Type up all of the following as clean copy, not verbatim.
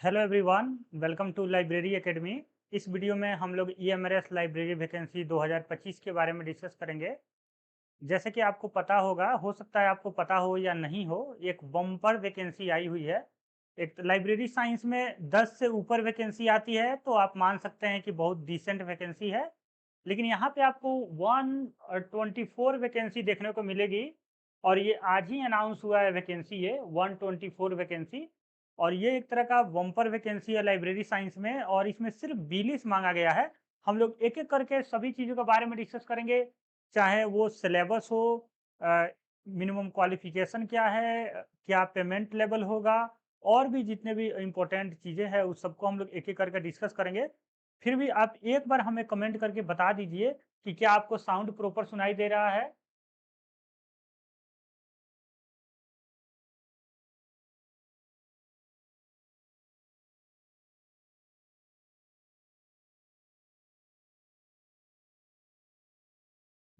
Hello everyone, welcome to library academy. इस video में हम लोग ईएमआरएस लाइब्रेरी वैकेंसी 2025 के बारे में डिस्कस करेंगे। जैसे कि आपको पता होगा, हो सकता है आपको पता हो या नहीं हो, एक बम्पर वैकेंसी आई हुई है। एक लाइब्रेरी साइंस में 10 से ऊपर वैकेंसी आती है तो आप मान सकते हैं कि बहुत डिसेंट वैकेंसी है। लेकिन यहाँ पे आपको 124 वैकेंसी देखने को मिलेगी और ये आज ही अनाउंस हुआ है वैकेंसी, ये 124 वैकेंसी। और ये एक तरह का बम्पर वैकेंसी है लाइब्रेरी साइंस में और इसमें सिर्फ 20 मांगा गया है। हम लोग एक एक करके सभी चीज़ों के बारे में डिस्कस करेंगे, चाहे वो सिलेबस हो, मिनिमम क्वालिफिकेशन क्या है, क्या पेमेंट लेवल होगा, और भी जितने भी इम्पोर्टेंट चीज़ें हैं उस सबको हम लोग एक एक करके डिस्कस करेंगे। फिर भी आप एक बार हमें कमेंट करके बता दीजिए कि क्या आपको साउंड प्रॉपर सुनाई दे रहा है।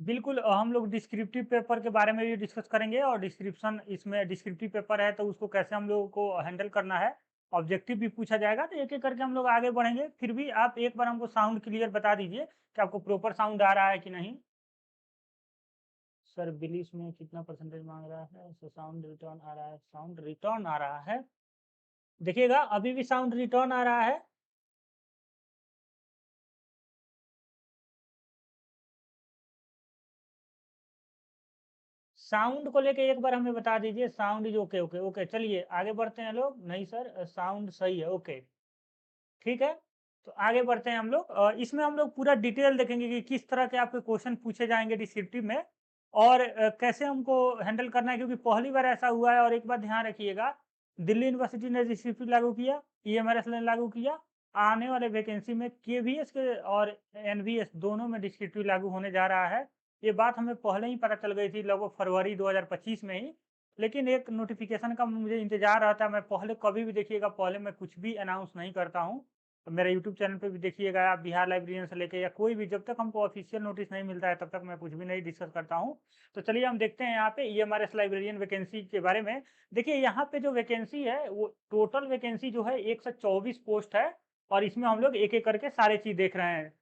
बिल्कुल, हम लोग डिस्क्रिप्टिव पेपर के बारे में भी डिस्कस करेंगे और डिस्क्रिप्शन, इसमें डिस्क्रिप्टिव पेपर है तो उसको कैसे हम लोगों को हैंडल करना है। ऑब्जेक्टिव भी पूछा जाएगा तो एक एक करके हम लोग आगे बढ़ेंगे। फिर भी आप एक बार हमको साउंड क्लियर बता दीजिए कि आपको प्रॉपर साउंड आ रहा है कि नहीं। सर बिलीस में कितना परसेंटेज मांग रहा है? सो साउंड रिटर्न आ रहा है, साउंड रिटर्न आ रहा है। देखिएगा, अभी भी साउंड रिटर्न आ रहा है। साउंड को लेके एक बार हमें बता दीजिए। Sound is okay, okay, okay. चलिए आगे बढ़ते हैं लोग। नहीं सर, साउंड सही है, ओके, ठीक है। तो आगे बढ़ते हैं हम लोग। इसमें हम लोग पूरा डिटेल देखेंगे कि किस तरह के आपके क्वेश्चन पूछे जाएंगे डिस्क्रिप्टिव में, और कैसे हमको हैंडल करना है, क्योंकि पहली बार ऐसा हुआ है। और एक बात ध्यान रखिएगा, दिल्ली यूनिवर्सिटी ने डिस्क्रिप्टिव लागू किया, ईएमआरएस ने लागू किया। आने वाले वैकेंसी में केवीएस के और एनवीएस दोनों में डिस्क्रिप्टिव लागू होने जा रहा है। ये बात हमें पहले ही पता चल गई थी, लगभग फरवरी 2025 में ही। लेकिन एक नोटिफिकेशन का मुझे इंतजार रहता है। मैं पहले कभी भी, देखिएगा, पहले मैं कुछ भी अनाउंस नहीं करता हूँ। तो मेरे यूट्यूब चैनल पे भी देखिएगा आप, बिहार लाइब्रेरियन से लेके या कोई भी, जब तक हमको ऑफिशियल नोटिस नहीं मिलता है तब तक मैं कुछ भी नहीं डिस्कस करता हूँ। तो चलिए हम देखते हैं यहाँ पे ईएमआरएस लाइब्रेरियन वैकेंसी के बारे में। देखिए यहाँ पे जो वैकेंसी है वो टोटल वैकेंसी जो है 124 पोस्ट है। और इसमें हम लोग एक एक करके सारे चीज देख रहे हैं।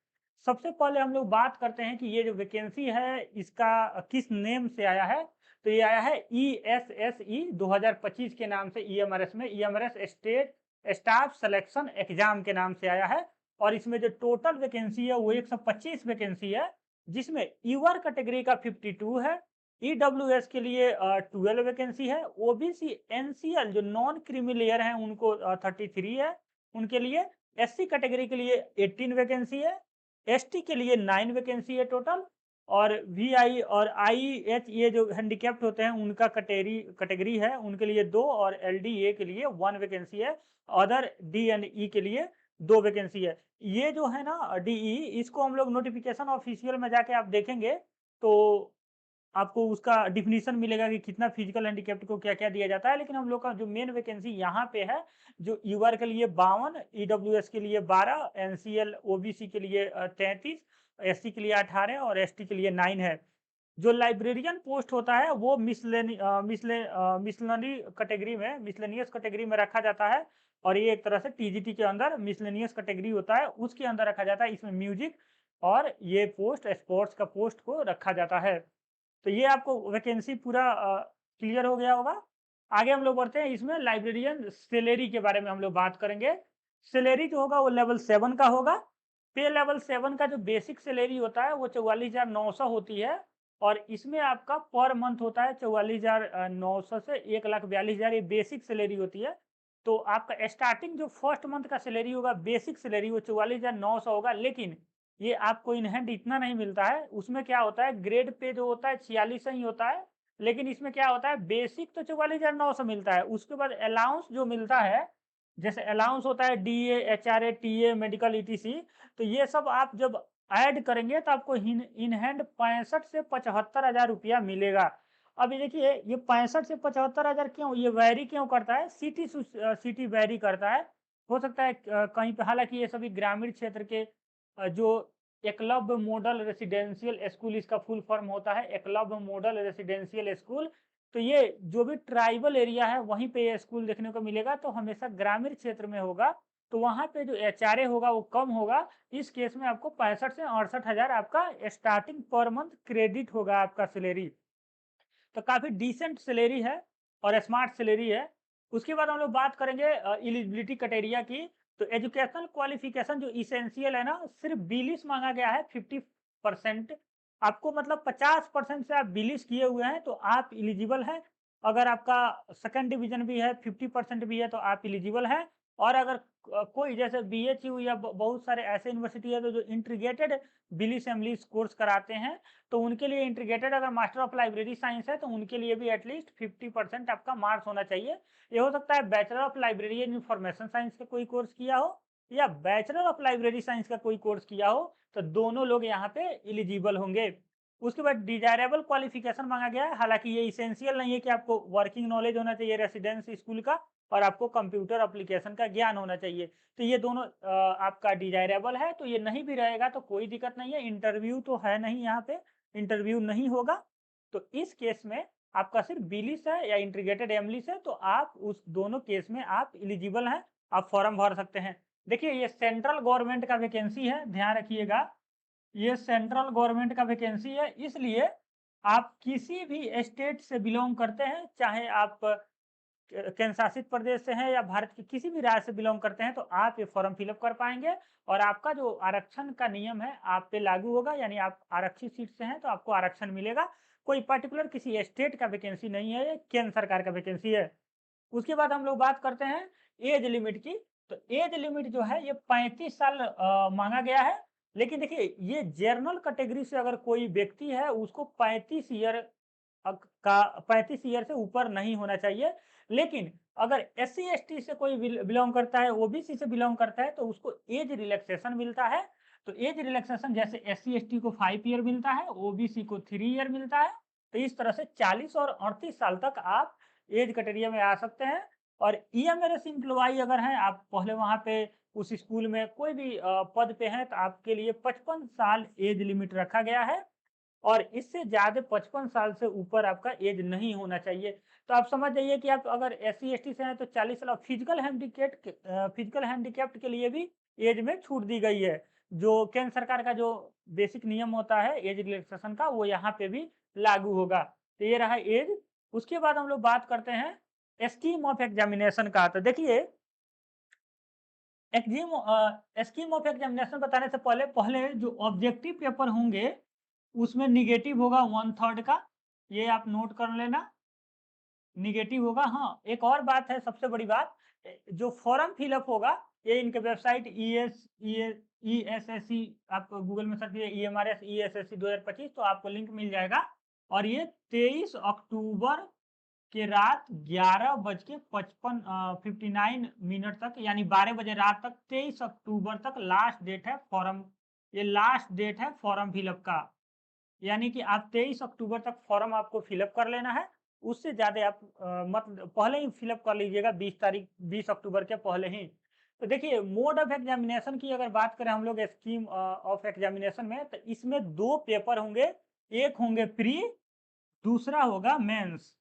सबसे पहले हम लोग बात करते हैं कि ये जो वैकेंसी है इसका किस नेम से आया है। तो ये आया है ESSE 2025 के नाम से, ईएमआरएस में, EMRS state staff selection exam के नाम से आया है। और इसमें जो टोटल वैकेंसी है वो 125 वैकेंसी है, जिसमें ईवर कैटेगरी का 52 है, ईडब्ल्यूएस के लिए 12 वैकेंसी है, ओबीसी एनसीएल जो नॉन क्रीमी लेयर है उनको 33 है उनके लिए, एससी कैटेगरी के लिए 18 वैकेंसी है, एसटी के लिए 9 वैकेंसी है टोटल, और वीआई और आईएच ये जो हैंडीकैप्ड होते हैं उनका कैटेगरी कैटेगरी है, उनके लिए 2, और एलडीए के लिए 1 वैकेंसी है। अदर डी एंड ई के लिए 2 वैकेंसी है। ये जो है ना डीई, इसको हम लोग नोटिफिकेशन ऑफिशियल में जाके आप देखेंगे तो आपको उसका डिफिनीशन मिलेगा कि कितना फिजिकल हैंडीकैप्ड को क्या क्या दिया जाता है। लेकिन हम लोग का जो मेन वैकेंसी यहाँ पे है, जो यूआर के लिए 52, ईडब्ल्यूएस के लिए 12, एनसीएल ओबीसी के लिए 33, एससी के लिए 18 और एसटी के लिए 9 है। जो लाइब्रेरियन पोस्ट होता है वो मिसलनी कैटेगरी में, मिसलेनियस कैटेगरी में रखा जाता है। और ये एक तरह से टीजीटी के अंदर मिसलेनियस कैटेगरी होता है, उसके अंदर रखा जाता है। इसमें म्यूजिक और ये पोस्ट स्पोर्ट्स का पोस्ट को रखा जाता है। तो ये आपको वैकेंसी पूरा क्लियर हो गया होगा। आगे हम लोग बढ़ते हैं, इसमें लाइब्रेरियन सैलरी के बारे में हम लोग बात करेंगे। सैलरी जो होगा वो लेवल 7 का होगा। पे लेवल 7 का जो बेसिक सैलरी होता है वो 44,900 होती है। और इसमें आपका पर मंथ होता है 44,900 से 1,42,000, ये बेसिक सैलरी होती है। तो आपका स्टार्टिंग जो फर्स्ट मंथ का सैलरी होगा, बेसिक सैलरी, वो 44,900 होगा। लेकिन ये आपको इन हैंड इतना नहीं मिलता है। उसमें क्या होता है, ग्रेड पे जो होता है 46 ही होता है। लेकिन इसमें क्या होता है, बेसिक तो 44,900 मिलता है, उसके बाद अलाउंस जो मिलता है, जैसे अलाउंस होता है DA, HRA, TA, medical, etc. तो ये सब आप जब ऐड करेंगे तो आपको इन हैंड 65 से 75,000 रुपया मिलेगा। अभी देखिए, ये 65 से 75,000 क्यों, ये वैरी क्यों करता है, सिटी सिटी वैरी करता है। हो सकता है कहीं पे, हालांकि ये सभी ग्रामीण क्षेत्र के जो एकलव्य मॉडल रेसिडेंशियल स्कूल, इसका फुल फॉर्म होता है एकलव्य मॉडल रेसिडेंशियल स्कूल। तो ये जो भी ट्राइबल एरिया है वहीं पे ये स्कूल देखने को मिलेगा, तो हमेशा ग्रामीण क्षेत्र में होगा, तो वहाँ पे जो एचआरए होगा वो कम होगा। इस केस में आपको 65 से 68,000 आपका स्टार्टिंग पर मंथ क्रेडिट होगा आपका सैलरी। तो काफ़ी डिसेंट सैलरी है और स्मार्ट सैलरी है। उसके बाद हम लोग बात करेंगे एलिजिबिलिटी क्राइटेरिया की। तो एजुकेशनल क्वालिफिकेशन जो इसेंशियल है ना, सिर्फ बीलिस मांगा गया है 50%। आपको मतलब 50% से आप बीलिस किए हुए हैं तो आप एलिजिबल हैं। अगर आपका सेकंड डिवीजन भी है, 50% भी है, तो आप एलिजिबल हैं। और अगर कोई जैसे बीएचयू या बहुत सारे ऐसे यूनिवर्सिटी है तो जो इंटीग्रेटेड बिलिस एमलिस कोर्स कराते हैं, तो उनके लिए इंटीग्रेटेड अगर मास्टर ऑफ लाइब्रेरी साइंस है तो उनके लिए भी एटलीस्ट 50% आपका मार्क्स होना चाहिए। ये हो सकता है bachelor of library information science का कोई कोर्स किया हो या बैचलर ऑफ लाइब्रेरी साइंस का कोई कोर्स किया हो, तो दोनों लोग यहाँ पे एलिजिबल होंगे। उसके बाद डिजायरेबल क्वालिफिकेशन मांगा गया है। हालांकि ये इसेंशियल नहीं है कि आपको वर्किंग नॉलेज होना चाहिए रेसिडेंस स्कूल का और आपको कंप्यूटर एप्लीकेशन का ज्ञान होना चाहिए। तो ये दोनों आपका डिजायरेबल है, तो ये नहीं भी रहेगा तो कोई दिक्कत नहीं है। इंटरव्यू तो है नहीं, यहाँ पे इंटरव्यू नहीं होगा। तो इस केस में आपका सिर्फ बिलिस है या इंटीग्रेटेड एमलिस है, तो आप उस दोनों केस में आप एलिजिबल हैं, आप फॉर्म भर सकते हैं। देखिए ये सेंट्रल गवर्नमेंट का वैकेंसी है, ध्यान रखिएगा। ये सेंट्रल गवर्नमेंट का वैकेंसी है, इसलिए आप किसी भी स्टेट से बिलोंग करते हैं, चाहे आप केंद्र शासित प्रदेश से हैं या भारत के किसी भी राज्य से बिलोंग करते हैं, तो आप ये फॉर्म फिलअप कर पाएंगे और आपका जो आरक्षण का नियम है आप पे लागू होगा। यानी आप आरक्षित सीट से हैं तो आपको आरक्षण मिलेगा। कोई पर्टिकुलर किसी स्टेट का वैकेंसी नहीं है, ये केंद्र सरकार का वैकेंसी है। उसके बाद हम लोग बात करते हैं एज लिमिट की। तो एज लिमिट जो है ये 35 साल मांगा गया है। लेकिन देखिए ये जनरल कैटेगरी से अगर कोई व्यक्ति है उसको 35 ईयर से ऊपर नहीं होना चाहिए। लेकिन अगर एससी एसटी से कोई बिलोंग करता है, ओबीसी से बिलोंग करता है, तो उसको एज रिलैक्सेशन मिलता है। तो एज रिलैक्सेशन जैसे एससी एसटी को 5 ईयर मिलता है, ओबीसी को 3 ईयर मिलता है। तो इस तरह से 40 और 38 साल तक आप एज कैटेगरी में आ सकते हैं। और ईएमआरएस एम्प्लॉई अगर हैं, आप पहले वहाँ पे उस स्कूल में कोई भी पद पे हैं, तो आपके लिए 55 साल एज लिमिट रखा गया है। और इससे ज़्यादा 55 साल से ऊपर आपका एज नहीं होना चाहिए। तो आप समझ जाइए कि आप अगर एससी एसटी से हैं तो 40 साल। फिजिकल हैंडीकैप्ड के लिए भी एज में छूट दी गई है। जो केंद्र सरकार का जो बेसिक नियम होता है एज रिलैक्सेशन का, वो यहाँ पे भी लागू होगा। तो ये रहा एज। उसके बाद हम लोग बात करते हैं स्कीम ऑफ एग्जामिनेशन का। तो देखिए स्कीम ऑफ एग्जामिनेशन बताने से पहले पहले जो ऑब्जेक्टिव पेपर होंगे उसमें निगेटिव होगा 1/3 का, ये आप नोट कर लेना। निगेटिव होगा। हाँ, एक और बात है, सबसे बड़ी बात, जो फॉर्म फिलअप होगा ये इनके वेबसाइट ईएसएससी, आप गूगल में सर्च कीजिए ईएमआरएस ईएसएससी 2025, तो आपको लिंक मिल जाएगा। और ये 23 अक्टूबर के रात 11:55 तक, यानी 12 बजे रात तक, 23 अक्टूबर तक लास्ट डेट है फॉर्म। ये लास्ट डेट है फॉर्म फिलअप का। यानी कि आप 23 अक्टूबर तक फॉर्म आपको फिलअप कर लेना है। उससे ज़्यादा आप मत पहले ही फिलअप कर लीजिएगा, 20 अक्टूबर के पहले ही। तो देखिए मोड ऑफ एग्जामिनेशन की अगर बात करें हम लोग स्कीम ऑफ एग्जामिनेशन में, तो इसमें 2 पेपर होंगे। एक होंगे प्री, दूसरा होगा मेंस।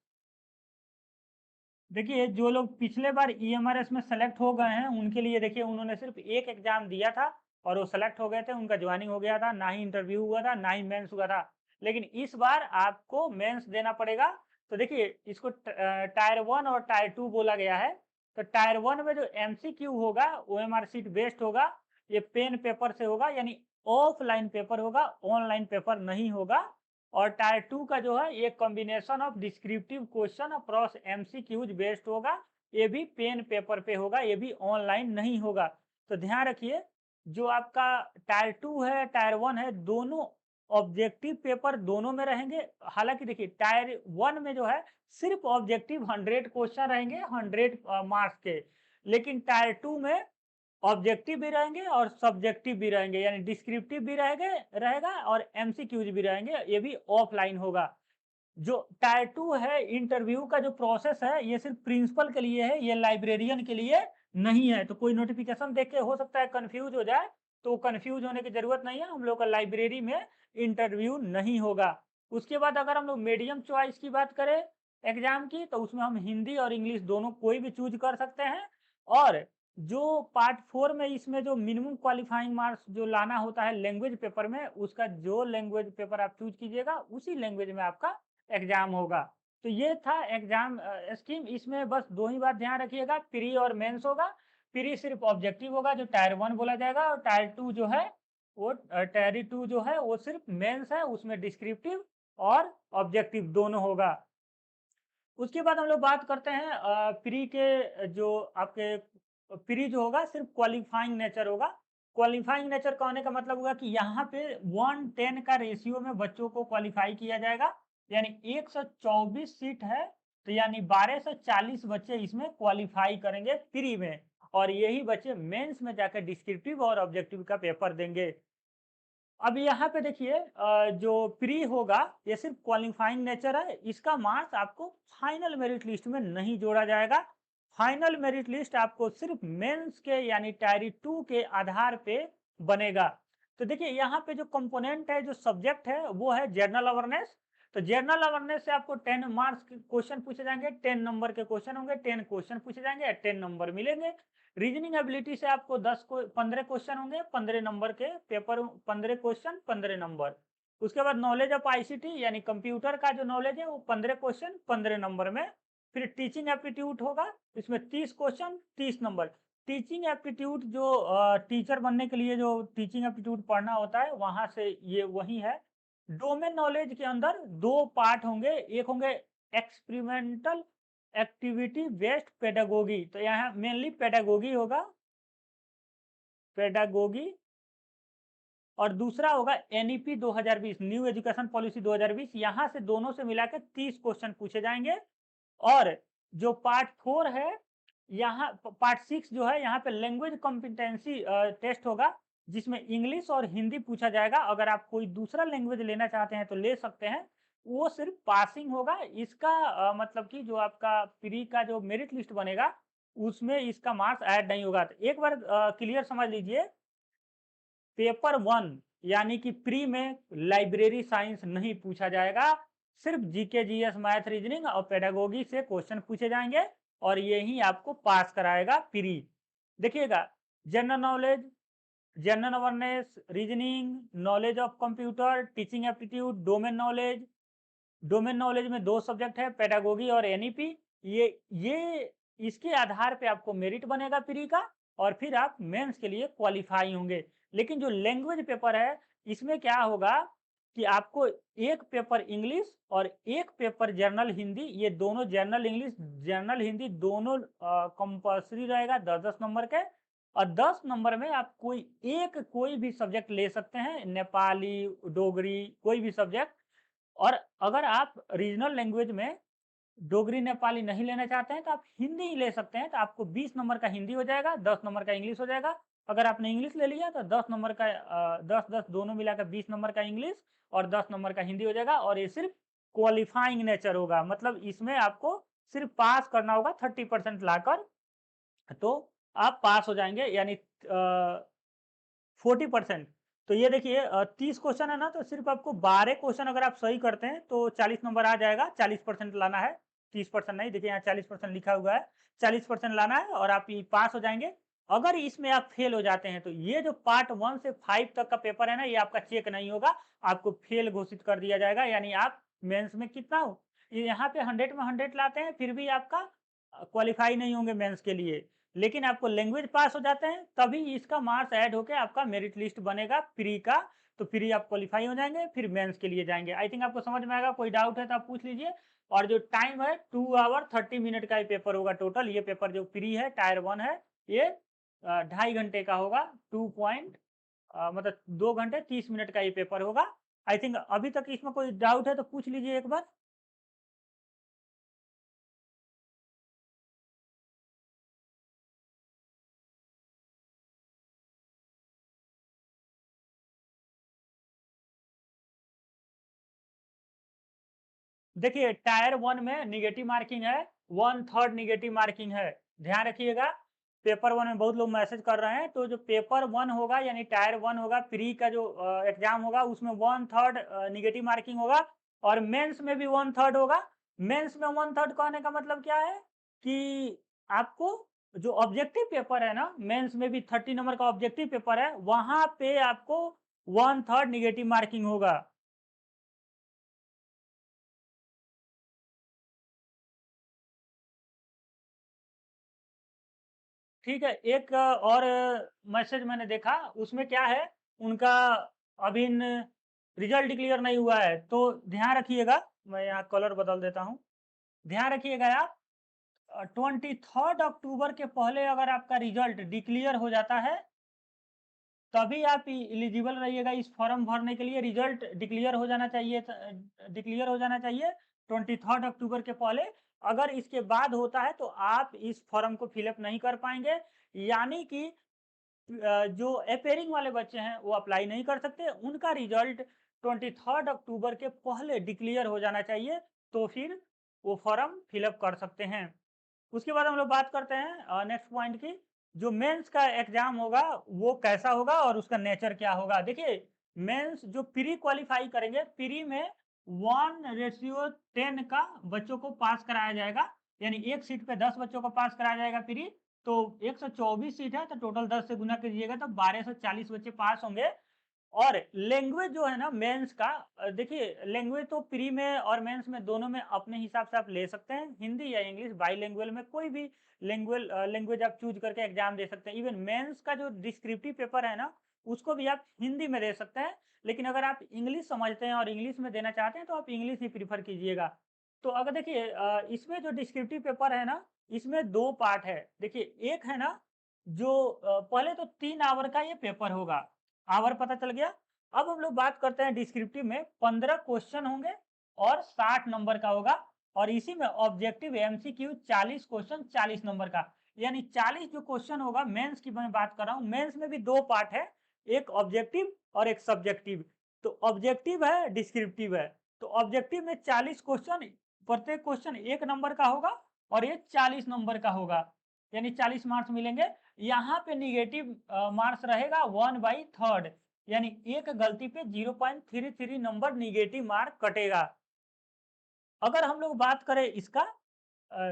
देखिए जो लोग पिछले बार ईएमआरएस में सेलेक्ट हो गए हैं उनके लिए देखिए उन्होंने सिर्फ एक एग्जाम दिया था और वो सेलेक्ट हो गए थे, उनका ज्वाइनिंग हो गया था, ना ही इंटरव्यू हुआ था, ना ही मेंस हुआ था। लेकिन इस बार आपको मेंस देना पड़ेगा। तो देखिए इसको टायर 1 और टायर 2 बोला गया है। तो टायर 1 में जो एमसीक्यू होगा ओएमआर शीट बेस्ड होगा, ये पेन पेपर से होगा, यानी ऑफलाइन पेपर होगा, ऑनलाइन पेपर नहीं होगा। और टायर 2 का जो है ये combination of descriptive question across MCQs based होगा। ये भी पेन पेपर पे होगा, ये भी ऑनलाइन नहीं होगा। तो ध्यान रखिए जो आपका टायर 2 है टायर 1 है, दोनों ऑब्जेक्टिव पेपर दोनों में रहेंगे। हालांकि देखिए टायर 1 में जो है सिर्फ ऑब्जेक्टिव 100 क्वेश्चन रहेंगे, 100 मार्क्स के। लेकिन टायर 2 में ऑब्जेक्टिव भी रहेंगे और सब्जेक्टिव भी रहेंगे, यानी डिस्क्रिप्टिव भी रहेगा और एमसीक्यूज भी रहेंगे, ये भी ऑफलाइन होगा। जो टायर 2 है, इंटरव्यू का जो प्रोसेस है ये सिर्फ प्रिंसिपल के लिए है, ये लाइब्रेरियन के लिए नहीं है। तो कोई नोटिफिकेशन देख के हो सकता है कंफ्यूज हो जाए, तो कंफ्यूज होने की जरूरत नहीं है। हम लोग का लाइब्रेरी में इंटरव्यू नहीं होगा। उसके बाद अगर हम लोग मीडियम चॉइस की बात करें, एग्जाम की, तो उसमें हम हिंदी और इंग्लिश दोनों कोई भी चूज कर सकते हैं। और जो पार्ट 4 में इसमें जो मिनिमम क्वालिफाइंग मार्क्स जो लाना होता है लैंग्वेज पेपर में, उसका जो लैंग्वेज पेपर आप चूज कीजिएगा उसी लैंग्वेज में आपका एग्जाम होगा। तो ये था एग्जाम स्कीम। इसमें बस दो ही बात ध्यान रखिएगा, प्री और मेंस होगा। प्री सिर्फ ऑब्जेक्टिव होगा जो टायर 1 बोला जाएगा, और टायर 2 जो है वो टायर 2 जो है वो सिर्फ मेंस है, उसमें डिस्क्रिप्टिव और ऑब्जेक्टिव दोनों होगा। उसके बाद हम लोग बात करते हैं प्री के जो आपके प्री जो होगा सिर्फ क्वालिफाइंग नेचर होगा। क्वालिफाइंग नेचर का होने का मतलब होगा कि यहाँ पे 1:10 का रेशियो में बच्चों को क्वालिफाई किया जाएगा, यानी 124 सीट है, तो यानी 1240 बच्चे इसमें क्वालिफाई करेंगे प्री में, और यही बच्चे मेंस में जाकर डिस्क्रिप्टिव और ऑब्जेक्टिव का पेपर देंगे। अब यहाँ पे देखिए जो प्री होगा ये सिर्फ क्वालिफाइंग नेचर है, इसका मार्क्स आपको फाइनल मेरिट लिस्ट में नहीं जोड़ा जाएगा। फाइनल मेरिट लिस्ट आपको सिर्फ मेंस के यानी टायर 2 के आधार पे बनेगा। तो देखिए यहाँ पे जो कंपोनेंट है, जो सब्जेक्ट है, वो है जनरल अवेयरनेस। तो जनरल अवेयरनेस से आपको 10 मार्क्स के क्वेश्चन पूछे जाएंगे, 10 नंबर के क्वेश्चन होंगे, 10 क्वेश्चन पूछे जाएंगे, 10 नंबर मिलेंगे। रीजनिंग एबिलिटी से आपको 15 क्वेश्चन होंगे, 15 नंबर के पेपर, 15 क्वेश्चन 15 नंबर। उसके बाद नॉलेज ऑफ आईसीटी यानी कंप्यूटर का जो नॉलेज है वो 15 क्वेश्चन 15 नंबर में। फिर टीचिंग एप्टीट्यूड होगा, इसमें 30 क्वेश्चन 30 नंबर। टीचिंग एप्टीट्यूड जो टीचर बनने के लिए जो टीचिंग एप्टीट्यूड पढ़ना होता है वहां से ये वही है। डोमेन नॉलेज के अंदर दो पार्ट होंगे, एक होंगे एक्सपेरिमेंटल एक्टिविटी बेस्ड पेडागोगी, तो यहाँ मेनली पेडागोगी होगा, पेडागोगी। और दूसरा होगा एनईपी 2020 न्यू एजुकेशन पॉलिसी 2020, यहाँ से दोनों से मिलाकर 30 क्वेश्चन पूछे जाएंगे। और जो पार्ट 4 है, यहाँ पार्ट 6 जो है, यहाँ पे लैंग्वेज कॉम्पिटेंसी टेस्ट होगा, जिसमें इंग्लिश और हिंदी पूछा जाएगा। अगर आप कोई दूसरा लैंग्वेज लेना चाहते हैं तो ले सकते हैं, वो सिर्फ पासिंग होगा। इसका मतलब कि जो आपका प्री का जो मेरिट लिस्ट बनेगा उसमें इसका मार्क्स ऐड नहीं होगा। तो एक बार क्लियर समझ लीजिए, पेपर 1 यानी कि प्री में लाइब्रेरी साइंस नहीं पूछा जाएगा, सिर्फ जीके जीएस मैथ रीजनिंग और पेडागोगी से क्वेश्चन पूछे जाएंगे, और यही आपको पास कराएगा प्री। देखिएगा, general knowledge, general awareness, reasoning, knowledge of computer, teaching aptitude, domain knowledge. Domain knowledge में दो सब्जेक्ट है, पेडागोगी और एनईपी। ये इसके आधार पे आपको मेरिट बनेगा प्री का, और फिर आप मेंस के लिए क्वालिफाई होंगे। लेकिन जो लैंग्वेज पेपर है, इसमें क्या होगा कि आपको एक पेपर इंग्लिश और एक पेपर जर्नल हिंदी, ये दोनों जर्नल इंग्लिश जर्नल हिंदी दोनों कंपल्सरी रहेगा 10-10 नंबर के। और 10 नंबर में आप कोई भी सब्जेक्ट ले सकते हैं, नेपाली, डोगरी, कोई भी सब्जेक्ट। और अगर आप रीजनल लैंग्वेज में डोगरी नेपाली नहीं लेना चाहते हैं तो आप हिंदी ही ले सकते हैं, तो आपको 20 नंबर का हिंदी हो जाएगा, 10 नंबर का इंग्लिश हो जाएगा। अगर आपने इंग्लिश ले लिया तो 10 नंबर का 10-10 दोनों मिलाकर 20 नंबर का इंग्लिश और 10 नंबर का हिंदी हो जाएगा। और ये सिर्फ क्वालिफाइंग नेचर होगा, मतलब इसमें आपको सिर्फ पास करना होगा 30% लाकर, तो आप पास हो जाएंगे, यानी 40%। तो ये देखिए 30 क्वेश्चन है ना, तो सिर्फ आपको 12 क्वेश्चन अगर आप सही करते हैं तो 40 नंबर आ जाएगा। 40% लाना है, 30% नहीं, देखिए यहाँ 40% लिखा हुआ है, 40% लाना है और आप ये पास हो जाएंगे। अगर इसमें आप फेल हो जाते हैं तो ये जो पार्ट 1 से 5 तक का पेपर है ना, ये आपका चेक नहीं होगा, आपको फेल घोषित कर दिया जाएगा। यानी आप मेंस में कितना हो, ये यहाँ पे 100 में 100 लाते हैं फिर भी आपका क्वालिफाई नहीं होंगे मेंस के लिए। लेकिन आपको लैंग्वेज पास हो जाते हैं तभी इसका मार्क्स ऐड होकर आपका मेरिट लिस्ट बनेगा प्री का, तो प्री आप क्वालिफाई हो जाएंगे, फिर मेंस के लिए जाएंगे। आई थिंक आपको समझ में आएगा, कोई डाउट है तो आप पूछ लीजिए। और जो टाइम है 2 आवर 30 मिनट का ये पेपर होगा टोटल। ये पेपर जो प्री है टायर 1 है, ये 2.5 घंटे का होगा, मतलब 2 घंटे 30 मिनट का ये पेपर होगा। आई थिंक अभी तक इसमें कोई डाउट है तो पूछ लीजिए एक बार। देखिए टायर 1 में निगेटिव मार्किंग है, 1/3 निगेटिव मार्किंग है, ध्यान रखिएगा। पेपर 1 में बहुत लोग मैसेज कर रहे हैं, तो जो पेपर 1 होगा यानी टायर 1 होगा, प्री का जो एग्जाम होगा उसमें 1/3 निगेटिव मार्किंग होगा, और मेंस में भी 1/3 होगा। मेंस में 1/3 कहने का मतलब क्या है कि आपको जो ऑब्जेक्टिव पेपर है ना, मेंस में भी 30 नंबर का ऑब्जेक्टिव पेपर है, वहां पे आपको 1/3 निगेटिव मार्किंग होगा। ठीक है, एक और मैसेज मैंने देखा, उसमें क्या है, उनका अभी रिजल्ट डिक्लेयर नहीं हुआ है, तो ध्यान रखिएगा। मैं यहाँ कलर बदल देता हूँ। ध्यान रखिएगा आप, 23 अक्टूबर के पहले अगर आपका रिजल्ट डिक्लेयर हो जाता है, तभी आप एलिजिबल रहिएगा इस फॉर्म भरने के लिए। रिजल्ट डिक्लेयर हो जाना चाहिए, डिक्लेयर हो जाना चाहिए 23 अक्टूबर के पहले। अगर इसके बाद होता है तो आप इस फॉर्म को फिलअप नहीं कर पाएंगे, यानी कि जो अपेयरिंग वाले बच्चे हैं वो अप्लाई नहीं कर सकते, उनका रिजल्ट 23 अक्टूबर के पहले डिक्लेयर हो जाना चाहिए, तो फिर वो फॉर्म फिलअप कर सकते हैं। उसके बाद हम लोग बात करते हैं नेक्स्ट पॉइंट की, जो मेंस का एग्जाम होगा वो कैसा होगा और उसका नेचर क्या होगा। देखिए, मेंस जो प्री क्वालिफाई करेंगे, प्री में 1:10 का बच्चों को पास कराया जाएगा, यानी एक सीट पे 10 बच्चों को पास कराया जाएगा प्री। तो 124 सीट है, तो टोटल 10 से गुना कीजिएगा तो 1240 बच्चे पास होंगे। और लैंग्वेज जो है ना मेंस का, देखिए लैंग्वेज तो प्री में और मेंस में दोनों में अपने हिसाब से आप ले सकते हैं, हिंदी या इंग्लिश, बाईलिंगुअल में कोई भी लैंग्वेज आप चूज करके एग्जाम दे सकते हैं। इवन मेंस का जो डिस्क्रिप्टिव पेपर है ना, उसको भी आप हिंदी में दे सकते हैं, लेकिन अगर आप इंग्लिश समझते हैं और इंग्लिश में देना चाहते हैं तो आप इंग्लिश ही प्रीफर कीजिएगा। तो अगर देखिए इसमें जो डिस्क्रिप्टिव पेपर है ना, इसमें दो पार्ट है। देखिए, एक है ना जो पहले तो 3 आवर का ये पेपर होगा, आवर पता चल गया। अब हम लोग बात करते हैं डिस्क्रिप्टिव में, 15 क्वेश्चन होंगे और 60 नंबर का होगा। और इसी में ऑब्जेक्टिव एमसीक्यू 40 क्वेश्चन 40 नंबर का, यानी 40 जो क्वेश्चन होगा। मेंस की मैं बात कर रहा हूँ, मेंस में भी दो पार्ट है, एक ऑब्जेक्टिव और एक सब्जेक्टिव। तो ऑब्जेक्टिव है, डिस्क्रिप्टिव है। तो ऑब्जेक्टिव में 40 क्वेश्चन, प्रत्येक क्वेश्चन 1 नंबर का होगा और ये 40 नंबर का होगा, यानी 40 मार्क्स मिलेंगे। यहाँ पे निगेटिव मार्क्स रहेगा 1/3, यानी एक गलती पे 0.33 नंबर निगेटिव मार्क कटेगा। अगर हम लोग बात करें इसका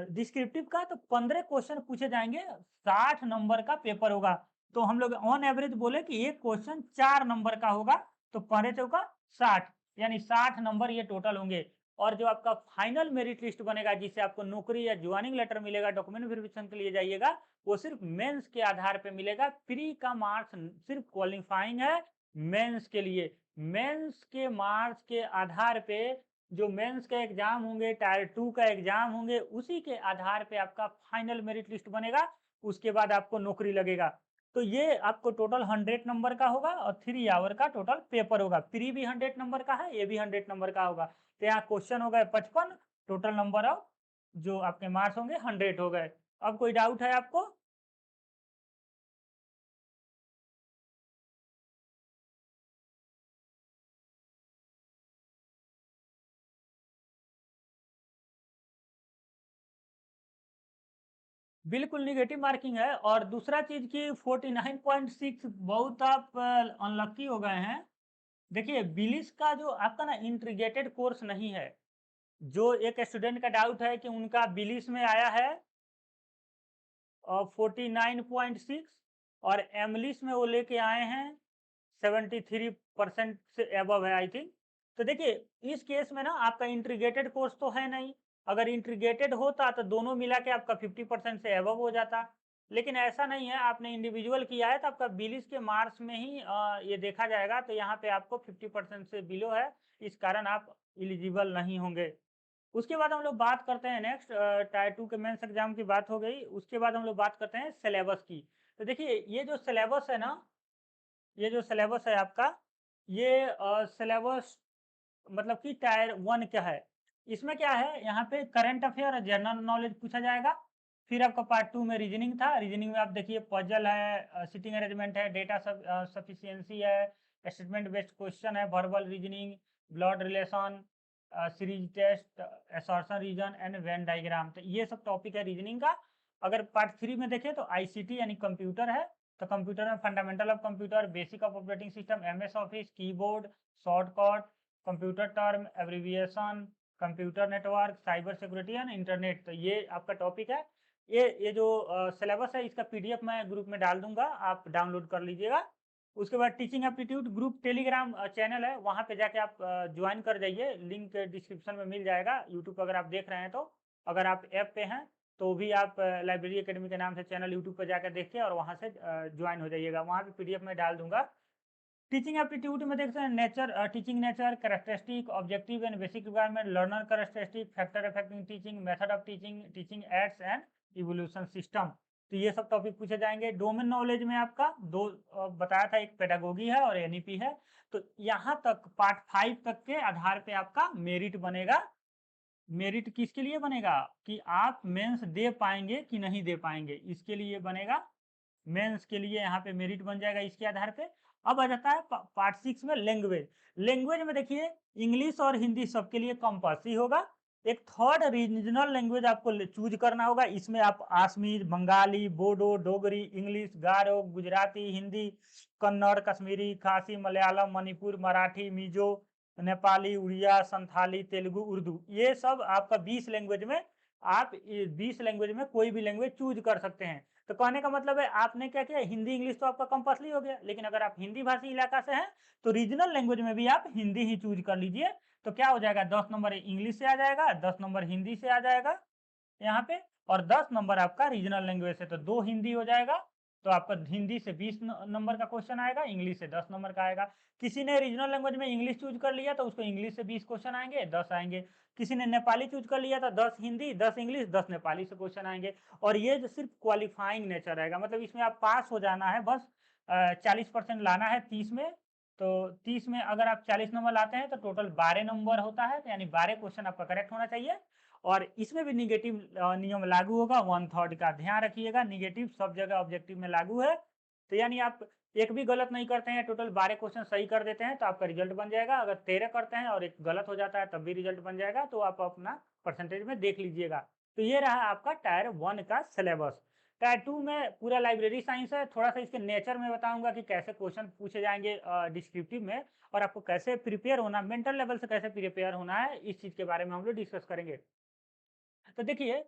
डिस्क्रिप्टिव का, तो 15 क्वेश्चन पूछे जाएंगे, 60 नंबर का पेपर होगा। तो हम लोग ऑन एवरेज बोले कि एक क्वेश्चन 4 नंबर का होगा, तो 15 चौका 60, यानी 60 नंबर ये टोटल होंगे। और जो आपका फाइनल मेरिट लिस्ट बनेगा, जिससे आपको नौकरी या ज्वाइनिंग लेटर मिलेगा, डॉक्यूमेंट वेरिफिकेशन के लिए जाइएगा, वो सिर्फ मेंस के आधार पे मिलेगा। प्री का मार्क्स सिर्फ क्वालिफाइंग है मेंस के लिए। मेंस के मार्क्स के आधार पे जो मेंस के एग्जाम होंगे, टायर 2 का एग्जाम होंगे, उसी के आधार पे आपका फाइनल मेरिट लिस्ट बनेगा। उसके बाद आपको नौकरी लगेगा। तो ये आपको टोटल 100 नंबर का होगा और 3 आवर का टोटल पेपर होगा। प्री भी 100 नंबर का है, ये भी 100 नंबर का होगा। तो यहाँ क्वेश्चन हो गए 55, टोटल नंबर ऑफ जो आपके मार्क्स होंगे 100 हो गए। अब कोई डाउट है आपको? बिल्कुल निगेटिव मार्किंग है। और दूसरा चीज की 49.6 बहुत आप अनलक्की हो गए हैं। देखिए, बिलिस का जो आपका ना इंटीग्रेटेड कोर्स नहीं है। जो एक स्टूडेंट का डाउट है कि उनका बिलिस में आया है 49.6, और एमलिस में वो लेके आए हैं 73% से एबव है आई थिंक। तो देखिए, इस केस में ना आपका इंटीग्रेटेड कोर्स तो है नहीं। अगर इंटीग्रेटेड होता तो दोनों मिला के आपका 50% से एबव हो जाता, लेकिन ऐसा नहीं है। आपने इंडिविजुअल किया है तो आपका बिलिस के मार्क्स में ही ये देखा जाएगा। तो यहाँ पे आपको 50% से बिलो है, इस कारण आप एलिजिबल नहीं होंगे। उसके बाद हम लोग बात करते हैं नेक्स्ट, टायर 2 के मेंस एग्जाम की बात हो गई। उसके बाद हम लोग बात करते हैं सिलेबस की। तो देखिए, ये जो सिलेबस है ना, ये जो सिलेबस है आपका, ये सिलेबस मतलब कि टायर 1 का है। इसमें क्या है, यहाँ पे करंट अफेयर और जनरल नॉलेज पूछा जाएगा। फिर आपका पार्ट 2 में रीजनिंग था। रीजनिंग में आप देखिए पजल है, सिटिंग अरेंजमेंट है, डेटा सफिशिएंसी है, स्टेटमेंट बेस्ड क्वेश्चन है, verbal reasoning, blood relation, series test, assertion reason and Venn diagram. तो ये सब टॉपिक है रीजनिंग का। अगर पार्ट 3 में देखें तो आईसीटी यानी कंप्यूटर है। तो कंप्यूटर में fundamental of computer, basic of operating system, MS office, keyboard, shortcut, computer term, abbreviation, computer network, cyber security and internet. तो ये आपका टॉपिक है। ये जो सिलेबस है इसका पीडीएफ मैं ग्रुप में डाल दूंगा, आप डाउनलोड कर लीजिएगा। उसके बाद teaching aptitude group Telegram channel है, वहाँ पे जाके आप ज्वाइन कर जाइए, लिंक डिस्क्रिप्शन में मिल जाएगा। यूट्यूब अगर आप देख रहे हैं तो, अगर आप ऐप पे हैं तो भी आप लाइब्रेरी एकेडमी के नाम से चैनल यूट्यूब पर जाकर देखिए और वहाँ से ज्वाइन हो जाइएगा। वहाँ पे पीडीएफ में डाल दूंगा। टीचिंग एप्टीट्यूड में देखते हैं nature, teaching nature, characteristic, objective and basic requirement, learner characteristic, factor affecting teaching, method of teaching, teaching ads and evolution system. तो ये सब टॉपिक पूछे जाएंगे। डोमेन नॉलेज में आपका दो बताया था, एक पेडागोगी है और एनईपी है। तो यहाँ तक पार्ट 5 तक के आधार पे आपका मेरिट बनेगा। मेरिट किसके लिए बनेगा कि आप मेंस दे पाएंगे कि नहीं दे पाएंगे, इसके लिए बनेगा। मेंस के लिए यहाँ पे मेरिट बन जाएगा इसके आधार पे। अब आ जाता है पार्ट 6 में लैंग्वेज। लैंग्वेज में देखिए इंग्लिश और हिंदी सबके लिए कंपल्सरी होगा। एक थर्ड रीजनल लैंग्वेज आपको चूज करना होगा। इसमें आप आसमीज, बंगाली, बोडो, डोगरी, इंग्लिश, गारो, गुजराती, हिंदी, कन्नड़, कश्मीरी, खासी, मलयालम, मणिपुर, मराठी, मिजो, नेपाली, उड़िया, संथाली, तेलुगु, उर्दू, ये सब आपका 20 लैंग्वेज में, आप 20 लैंग्वेज में कोई भी लैंग्वेज चूज कर सकते हैं। तो कहने का मतलब है आपने क्या किया, हिंदी इंग्लिश तो आपका कंपल्सरी हो गया, लेकिन अगर आप हिंदी भाषी इलाका से हैं तो रीजनल लैंग्वेज में भी आप हिंदी ही चूज कर लीजिए। तो क्या हो जाएगा, 10 नंबर इंग्लिश से आ जाएगा, 10 नंबर हिंदी से आ जाएगा यहाँ पे, और 10 नंबर आपका रीजनल लैंग्वेज से, तो 2 हिंदी हो जाएगा। तो आपका हिंदी से 20 नंबर का क्वेश्चन आएगा, इंग्लिश से 10 नंबर का आएगा। किसी ने रीजनल लैंग्वेज में इंग्लिश चूज कर लिया तो उसको इंग्लिश से 20 क्वेश्चन आएंगे, 10 आएंगे। किसी ने नेपाली चूज कर लिया तो 10 हिंदी, 10 इंग्लिश, 10 नेपाली से क्वेश्चन आएंगे। और ये जो सिर्फ क्वालिफाइंग नेचर रहेगा, मतलब इसमें आप पास हो जाना है बस, 40% लाना है 30 में। तो 30 में अगर आप 40 नंबर लाते हैं तो टोटल 12 नंबर होता है, तो यानी 12 क्वेश्चन आपका करेक्ट होना चाहिए। और इसमें भी निगेटिव नियम लागू होगा, 1/3 का ध्यान रखिएगा, निगेटिव सब जगह ऑब्जेक्टिव में लागू है। तो यानी आप एक भी गलत नहीं करते हैं, टोटल 12 क्वेश्चन सही कर देते हैं तो आपका रिजल्ट बन जाएगा। अगर 13 करते हैं और एक गलत हो जाता है तब भी रिजल्ट बन जाएगा, तो आप अपना परसेंटेज में देख लीजिएगा। तो ये रहा आपका टायर 1 का सिलेबस। टायर 2 में पूरा लाइब्रेरी साइंस है। थोड़ा सा इसके नेचर में बताऊंगा कि कैसे क्वेश्चन पूछे जाएंगे डिस्क्रिप्टिव में, और आपको कैसे प्रिपेयर होना, मेंटल लेवल से कैसे प्रिपेयर होना है, इस चीज के बारे में हम लोग डिस्कस करेंगे। तो देखिए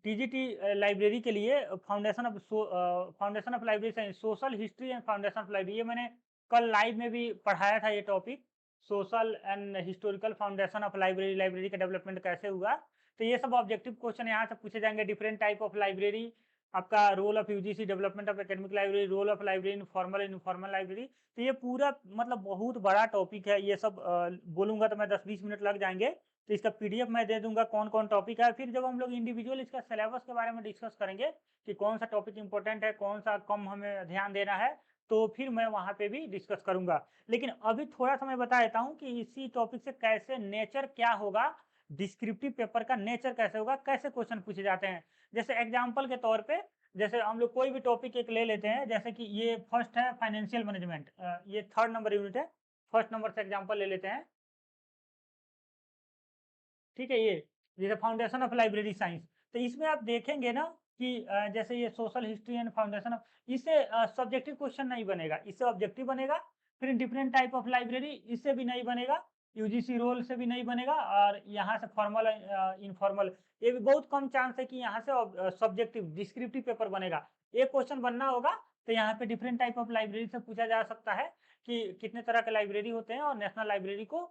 टीजीटी लाइब्रेरी के लिए foundation of library science, social history and foundation of library, ये मैंने कल लाइव में भी पढ़ाया था ये topic, social and historical foundation of library, library का डेवलपमेंट कैसे हुआ। तो ये सब ऑब्जेक्टिव क्वेश्चन यहाँ से पूछे जाएंगे। डिफरेंट टाइप ऑफ लाइब्रेरी, आपका role of UGC, development of academic library, role of library in formal and informal library. तो ये पूरा मतलब बहुत बड़ा टॉपिक है, ये सब बोलूंगा तो मैं 10-20 मिनट लग जाएंगे। तो इसका पीडीएफ मैं दे दूंगा कौन कौन टॉपिक है। फिर जब हम लोग इंडिविजुअल इसका सिलेबस के बारे में डिस्कस करेंगे कि कौन सा टॉपिक इंपॉर्टेंट है, कौन सा कम हमें ध्यान देना है, तो फिर मैं वहां पे भी डिस्कस करूंगा। लेकिन अभी थोड़ा सा मैं बता देता हूँ कि इसी टॉपिक से कैसे नेचर क्या होगा, डिस्क्रिप्टिव पेपर का नेचर कैसे होगा, कैसे क्वेश्चन पूछे जाते हैं। जैसे एग्जाम्पल के तौर पे, जैसे हम लोग कोई भी टॉपिक एक ले लेते हैं, जैसे कि ये फर्स्ट है फाइनेंशियल मैनेजमेंट, ये 3rd नंबर यूनिट है, फर्स्ट नंबर से एग्जाम्पल ले लेते हैं। ठीक है, ये जैसे फाउंडेशन ऑफ लाइब्रेरी साइंस, तो इसमें आप देखेंगे ना कि जैसे ये social history and foundation of, इससे सब्जेक्टिव क्वेश्चन नहीं बनेगा, इससे ऑब्जेक्टिव बनेगा। फिर डिफरेंट टाइप ऑफ लाइब्रेरी, इससे भी नहीं बनेगा, यूजीसी रोल से भी नहीं बनेगा, और यहाँ से फॉर्मल इनफॉर्मल, ये भी बहुत कम चांस है कि यहाँ से सब्जेक्टिव डिस्क्रिप्टिव पेपर बनेगा। एक क्वेश्चन बनना होगा। तो यहाँ पे डिफरेंट टाइप ऑफ लाइब्रेरी से पूछा जा सकता है कि कितने तरह के लाइब्रेरी होते हैं, और नेशनल लाइब्रेरी को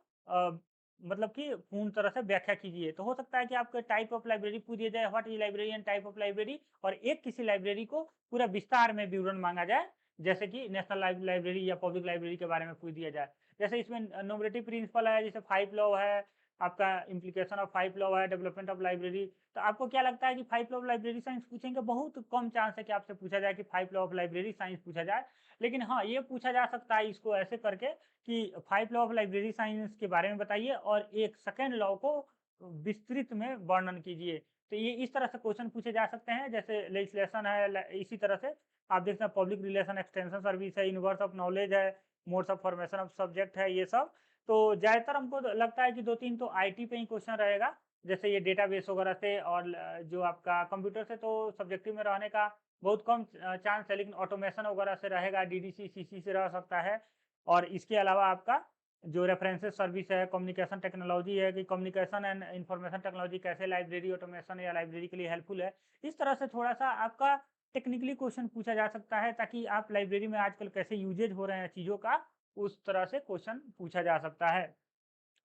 मतलब कि पूर्ण तरह से व्याख्या कीजिए। तो हो सकता है कि आपके टाइप ऑफ लाइब्रेरी पूछ दिया जाए, what is library and type of library, और एक किसी लाइब्रेरी को पूरा विस्तार में विवरण मांगा जाए, जैसे कि नेशनल लाइब्रेरी या पब्लिक लाइब्रेरी के बारे में पूछ दिया जाए। जैसे इसमें नोमरेटिव प्रिंसिपल है, जैसे 5 लॉ है, आपका इम्प्लीकेशन ऑफ 5 लॉ है, डेवलपमेंट ऑफ लाइब्रेरी। तो आपको क्या लगता है कि 5 लॉ ऑफ लाइब्रेरी साइंस पूछेंगे? बहुत कम चांस है कि आपसे पूछा जाए कि 5 लॉ ऑफ लाइब्रेरी साइंस पूछा जाए। लेकिन हाँ, ये पूछा जा सकता है इसको ऐसे करके कि 5 लॉ ऑफ लाइब्रेरी साइंस के बारे में बताइए और एक सेकेंड लॉ को विस्तृत में वर्णन कीजिए। तो ये इस तरह से क्वेश्चन पूछे जा सकते हैं। जैसे लेजिस्लेशन है, इसी तरह से आप देख सकते हैं, पब्लिक रिलेशन एक्सटेंशन सर्विस है, यूनिवर्स ऑफ नॉलेज है, modes of formation of subject है, ये सब। तो ज्यादातर हमको लगता है कि 2-3 तो आईटी पे ही क्वेश्चन रहेगा, जैसे ये डेटाबेस वगैरह से, और जो आपका कंप्यूटर से तो सब्जेक्टिव में रहने का बहुत कम चांस है, लेकिन ऑटोमेशन वगैरह से रहेगा, डीडीसी सीसी से रह सकता है। और इसके अलावा आपका जो रेफरेंसेस सर्विस है, कम्युनिकेशन टेक्नोलॉजी है कि कम्युनिकेशन एंड इंफॉर्मेशन टेक्नोलॉजी कैसे लाइब्रेरी ऑटोमेशन या लाइब्रेरी के लिए हेल्पफुल है। इस तरह से थोड़ा-सा आपका टेक्निकली क्वेश्चन पूछा जा सकता है, ताकि आप लाइब्रेरी में आजकल कैसे यूजेज हो रहे हैं चीज़ों का, उस तरह से क्वेश्चन पूछा जा सकता है।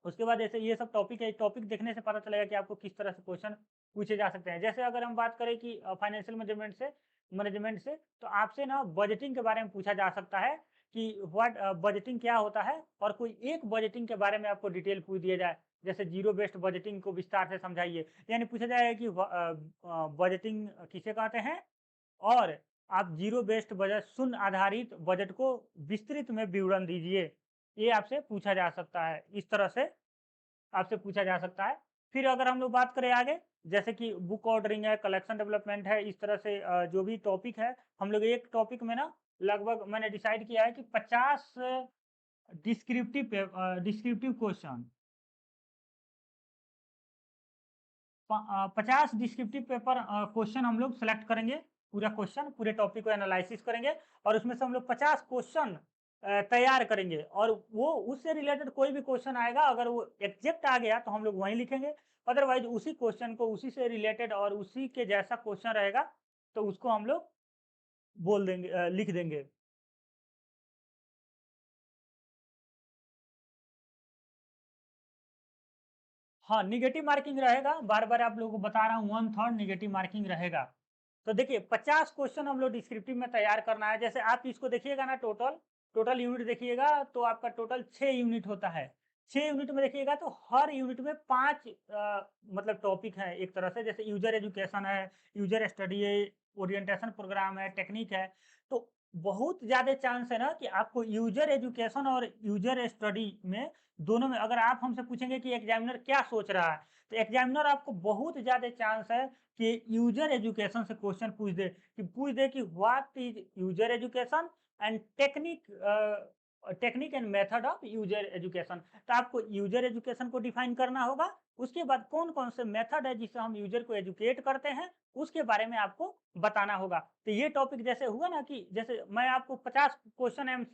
उसके बाद जैसे ये सब टॉपिक है, टॉपिक देखने से पता चलेगा कि आपको किस तरह से क्वेश्चन पूछे जा सकते हैं। जैसे अगर हम बात करें कि फाइनेंशियल मैनेजमेंट से तो आपसे ना बजटिंग के बारे में पूछा जा सकता है कि व्हाट बजटिंग क्या होता है, और कोई एक बजटिंग के बारे में आपको डिटेल पूछ दिया जाए। जैसे जीरो बेस्ड बजटिंग को विस्तार से समझाइए, यानी पूछा जाएगा कि बजटिंग किसे कहते हैं, और आप जीरो बेस्ड बजट शून्य आधारित बजट को विस्तृत में विवरण दीजिए। ये आपसे पूछा जा सकता है, इस तरह से आपसे पूछा जा सकता है। फिर अगर हम लोग बात करें आगे, जैसे कि बुक ऑर्डरिंग है, कलेक्शन डेवलपमेंट है, इस तरह से जो भी टॉपिक है, हम लोग एक टॉपिक में ना लगभग मैंने डिसाइड किया है कि 50 descriptive question 50 descriptive paper question हम लोग सेलेक्ट करेंगे। पूरा क्वेश्चन, पूरे टॉपिक को एनालिसिस करेंगे, और उसमें से हम लोग 50 क्वेश्चन तैयार करेंगे, और वो उससे रिलेटेड कोई भी क्वेश्चन आएगा, अगर वो एग्जैक्ट आ गया तो हम लोग वहीं लिखेंगे। अदरवाइज उसी क्वेश्चन को उसी से रिलेटेड और उसी के जैसा क्वेश्चन रहेगा, तो उसको हम लोग बोल देंगे, लिख देंगे। हाँ, नेगेटिव मार्किंग रहेगा, बार-बार आप लोगों को बता रहा हूँ, 1/3 नेगेटिव मार्किंग रहेगा। तो देखिए 50 क्वेश्चन हम लोग डिस्क्रिप्टिव में तैयार करना है। जैसे आप इसको देखिएगा ना, टोटल यूनिट देखिएगा तो आपका टोटल 6 यूनिट होता है। 6 यूनिट में देखिएगा तो हर यूनिट में 5 मतलब टॉपिक हैं एक तरह से, जैसे यूज़र एजुकेशन है, यूज़र स्टडी है, ओरिएंटेशन प्रोग्राम है, टेक्निक है। तो बहुत ज़्यादा चांस है ना कि आपको यूज़र एजुकेशन और यूज़र स्टडी में, दोनों में अगर आप हमसे पूछेंगे कि एग्जामिनर क्या सोच रहा है, तो एग्जामिनर आपको बहुत ज़्यादा चांस है कि यूज़र एजुकेशन से क्वेश्चन पूछ दे कि what is user education and technique and method of user education. तो आपको यूज़र एजुकेशन को डिफाइन करना होगा, उसके बाद कौन-कौन से मेथड है जिससे हम यूज़र को एजुकेट करते हैं, उसके बारे में आपको बताना होगा। तो ये टॉपिक जैसे हुआ ना कि जैसे मैं आपको 50 क्वेश्चन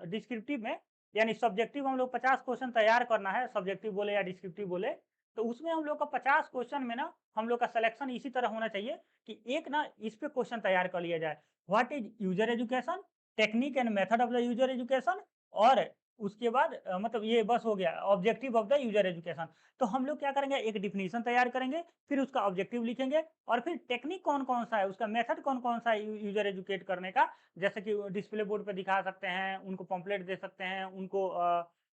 डिस्क्रिप्टिव में, यानी सब्जेक्टिव हम लोग 50 क्वेश्चन तैयार करना है, सब्जेक्टिव बोले या डिस्क्रिप्टिव बोले, तो उसमें हम लोग का 50 क्वेश्चन में ना हम लोग का सिलेक्शन इसी तरह होना चाहिए कि एक ना इस पे क्वेश्चन तैयार कर लिया जाए, what is user education, technique and method of the user education, और उसके बाद मतलब ये बस हो गया objective of the user education. तो हम लोग क्या करेंगे, एक डिफिनीशन तैयार करेंगे, फिर उसका ऑब्जेक्टिव लिखेंगे, और फिर टेक्निक कौन कौन सा है, उसका मेथड कौन कौन सा है यूजर एजुकेट करने का, जैसे कि डिस्प्ले बोर्ड पे दिखा सकते हैं, उनको पम्पलेट दे सकते हैं, उनको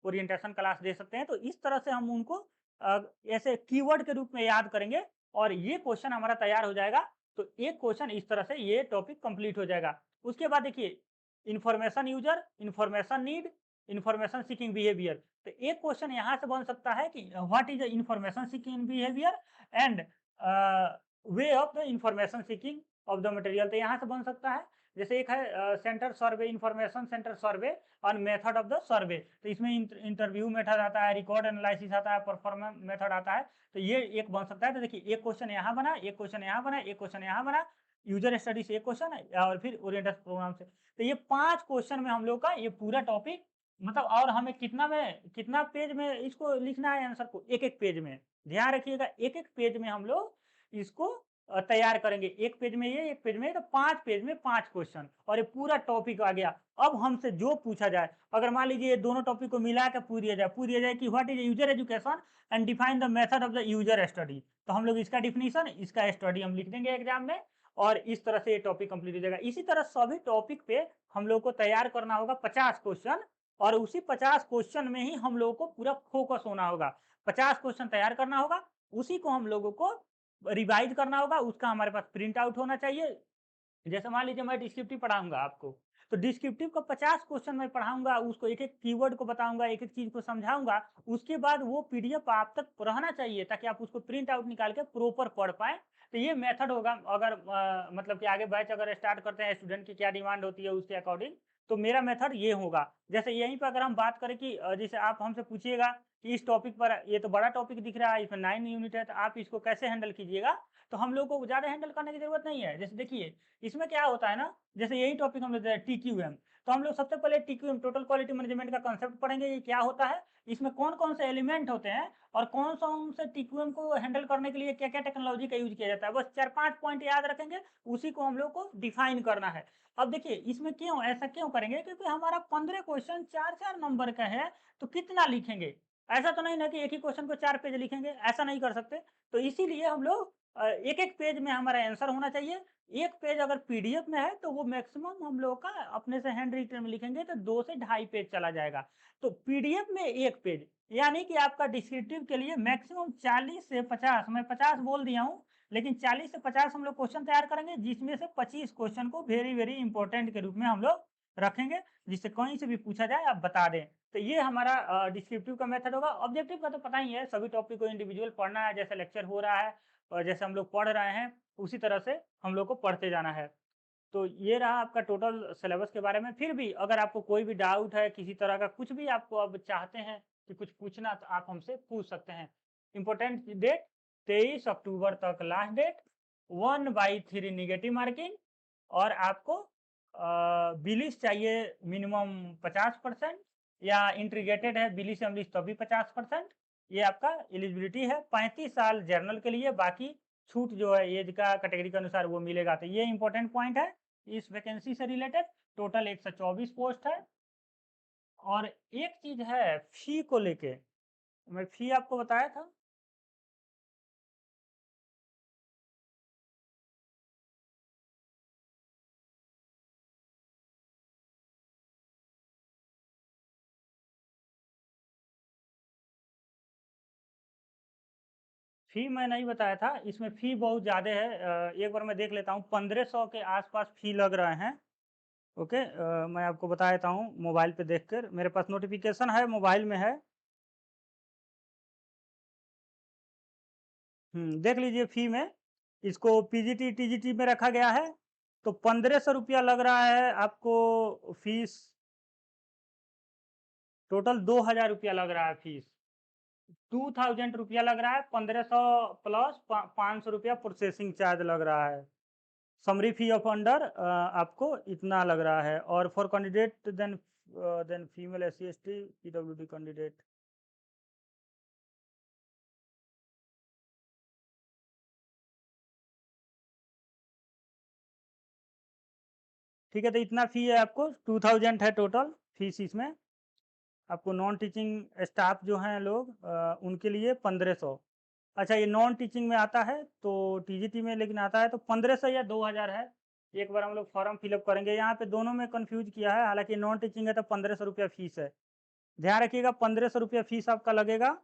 ओरिएंटेशन क्लास दे सकते हैं। तो इस तरह से हम उनको अ, ऐसे कीवर्ड के रूप में याद करेंगे, और ये क्वेश्चन हमारा तैयार हो जाएगा। तो एक क्वेश्चन इस तरह से ये टॉपिक कंप्लीट हो जाएगा। उसके बाद देखिए information user, information need, information seeking behaviour. तो एक क्वेश्चन यहाँ से बन सकता है कि what is the information seeking behaviour and way of the information seeking of the material. तो यहाँ से बन सकता है। जैसे एक है सेंटर सर्वे, इन्फॉर्मेशन सेंटर सर्वे और मेथड ऑफ द सर्वे। तो इसमें इंटरव्यू मेथड आता है, रिकॉर्ड एनालिसिस आता है, परफॉर्मेंस मेथड आता है। तो ये एक बन सकता है। तो देखिए एक क्वेश्चन यहाँ बना, एक क्वेश्चन यहाँ बना, एक क्वेश्चन यहाँ बना, यूजर स्टडी से एक क्वेश्चन और फिर ओरिएंटेशन प्रोग्राम से। तो ये 5 क्वेश्चन में हम लोग का ये पूरा टॉपिक, मतलब और हमें कितना पेज में इसको लिखना है आंसर को, एक-एक पेज में। ध्यान रखिएगा एक-एक पेज में हम लोग इसको तैयार करेंगे। एक पेज में ये, एक पेज में ये, तो 5 पेज में 5 क्वेश्चन, और ये पूरा टॉपिक आ गया। अब हमसे जो पूछा जाए, अगर मान लीजिए ये दोनों टॉपिक को मिला के पूछ दिया जाए कि what is user education and define the method of the user study, तो हम लोग इसका डिफिनीशन, इसका स्टडी हम लिख देंगे एग्जाम में, और इस तरह से ये टॉपिक कंप्लीट हो जाएगा। इसी तरह सभी टॉपिक पे हम लोग को तैयार करना होगा 50 क्वेश्चन, और उसी 50 क्वेश्चन में ही हम लोगों को पूरा फोकस होना होगा। 50 क्वेश्चन तैयार करना होगा, उसी को हम लोगों को रिवाइज करना होगा, उसका हमारे पास प्रिंट आउट होना चाहिए। जैसे मान लीजिए मैं डिस्क्रिप्टिव पढ़ाऊँगा आपको, तो डिस्क्रिप्टिव का 50 क्वेश्चन मैं पढ़ाऊँगा, उसको एक-एक कीवर्ड को बताऊँगा, एक-एक चीज़ को समझाऊँगा, उसके बाद वो पीडीएफ आप तक रहना चाहिए ताकि आप उसको प्रिंट आउट निकाल के प्रॉपर पढ़ पाएँ। तो ये मेथड होगा। अगर मतलब कि आगे बैच अगर स्टार्ट करते हैं, स्टूडेंट की क्या डिमांड होती है उसके अकॉर्डिंग, तो मेरा मेथड ये होगा। जैसे यहीं पे अगर हम बात करें कि जैसे आप हमसे पूछिएगा कि इस टॉपिक पर ये तो बड़ा टॉपिक दिख रहा है, इसमें 9 यूनिट है, तो आप इसको कैसे हैंडल कीजिएगा। तो हम लोग को ज़्यादा हैंडल करने की ज़रूरत नहीं है। जैसे देखिए, इसमें क्या होता है ना, जैसे यही टॉपिक हम लेते हैं टीक्यूएम, तो हम लोग सबसे पहले टीक्यूएम टोटल क्वालिटी मैनेजमेंट का कांसेप्ट पढ़ेंगे, ये क्या होता है, इसमें कौन-कौन से एलिमेंट होते हैं और कौन-कौन से टीक्यूएम को हैंडल करने के लिए क्या-क्या टेक्नोलॉजी का यूज़ किया जाता है। बस 4-5 पॉइंट याद रखेंगे, उसी को हम लोग को डिफाइन करना है। अब देखिए, इसमें क्यों ऐसा क्यों करेंगे, क्योंकि हमारा 15 क्वेश्चन 4-4 नंबर का है, तो कितना लिखेंगे? ऐसा तो नहीं ना कि एक ही क्वेश्चन को 4 पेज लिखेंगे, ऐसा नहीं कर सकते। तो इसीलिए हम लोग एक-एक पेज में हमारा आंसर होना चाहिए। एक पेज अगर पीडीएफ में है, तो वो मैक्सिमम हम लोग का अपने से हैंड रिटन में लिखेंगे तो 2 से ढाई पेज चला जाएगा। तो पीडीएफ में 1 पेज, यानी कि आपका डिस्क्रिप्टिव के लिए मैक्सिमम 40 से 50, मैं 50 बोल दिया हूँ, लेकिन 40 से 50 हम लोग क्वेश्चन तैयार करेंगे, जिसमें से 25 क्वेश्चन को वेरी इंपॉर्टेंट के रूप में हम लोग रखेंगे, जिससे कहीं से भी पूछा जाए आप बता दें। तो ये हमारा डिस्क्रिप्टिव का मेथड होगा। ऑब्जेक्टिव का तो पता ही है, सभी टॉपिक को इंडिविजुअल पढ़ना है, जैसे लेक्चर हो रहा है और जैसे हम लोग पढ़ रहे हैं, उसी तरह से हम लोग को पढ़ते जाना है। तो ये रहा आपका टोटल सिलेबस के बारे में। फिर भी अगर आपको कोई भी डाउट है, किसी तरह का कुछ भी आपको अब चाहते हैं कि कुछ पूछना, तो आप हमसे पूछ सकते हैं। इम्पोर्टेंट डेट 23 अक्टूबर तक लास्ट डेट, 1/3 नेगेटिव मार्किंग, और आपको बिलिस चाहिए मिनिमम 50%, या इंटीग्रेटेड है बिलिस इंग्लिश तो भी 50%। ये आपका एलिजिबिलिटी है। 35 साल जर्नल के लिए, बाकी छूट जो है एज का कैटेगरी के अनुसार वो मिलेगा। तो ये इंपॉर्टेंट पॉइंट है इस वैकेंसी से रिलेटेड। टोटल 124 पोस्ट है। और एक चीज है फी को लेके, मैं फी आपको बताया था। फी मैं नहीं बताया था, इसमें फी बहुत ज़्यादा है। एक बार मैं देख लेता हूँ, 1500 के आसपास फी लग रहे हैं। ओके, मैं आपको बता देता हूँ मोबाइल पे देखकर, मेरे पास नोटिफिकेशन है, मोबाइल में है। देख लीजिए फी में, इसको पीजीटी टीजीटी में रखा गया है, तो 1500 रुपया लग रहा है आपको फीस। टोटल 2000 रुपया लग रहा है फीस। 2000 रुपया लग रहा है, 1500 प्लस 500 रुपया प्रोसेसिंग चार्ज लग रहा है। समरी फी ऑफ अंडर आपको इतना लग रहा है। और for candidate then female S C S T PWD candidate. ठीक है, तो इतना फी है आपको, 2000 है टोटल फीस इसमें। आपको नॉन टीचिंग स्टाफ जो हैं लोग, उनके लिए 1500। अच्छा, ये नॉन टीचिंग में आता है, तो टीजीटी में लेकिन आता है तो 1500 या 2000 है। एक बार हम लोग फॉर्म फिलअप करेंगे, यहाँ पे दोनों में कंफ्यूज किया है, हालांकि नॉन टीचिंग है तो 1500 रुपया फीस है। ध्यान रखिएगा, 1500 रुपया फीस आपका लगेगा।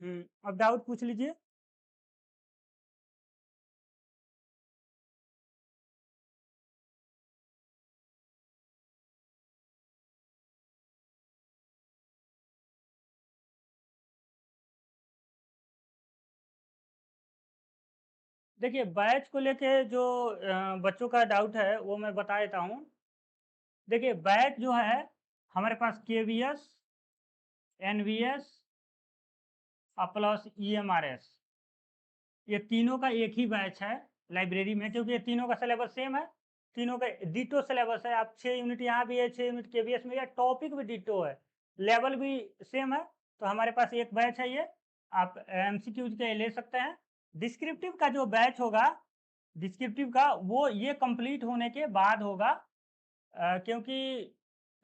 अब डाउट पूछ लीजिए। देखिए, बैच को लेके जो बच्चों का डाउट है वो मैं बता देता हूँ। देखिए, बैच जो है हमारे पास केवीएस, एनवीएस प्लस ईएमआरएस, ये तीनों का एक ही बैच है लाइब्रेरी में, क्योंकि ये तीनों का सिलेबस सेम है। तीनों का डिटो सिलेबस है। आप 6 यूनिट यहाँ भी है, 6 यूनिट केवीएस में, या टॉपिक भी डिटो है, लेवल भी सेम है। तो हमारे पास एक बैच है ये, आप एमसीक्यूज के ले सकते हैं। डिस्क्रिप्टिव का जो बैच होगा, डिस्क्रिप्टिव का वो ये कंप्लीट होने के बाद होगा। क्योंकि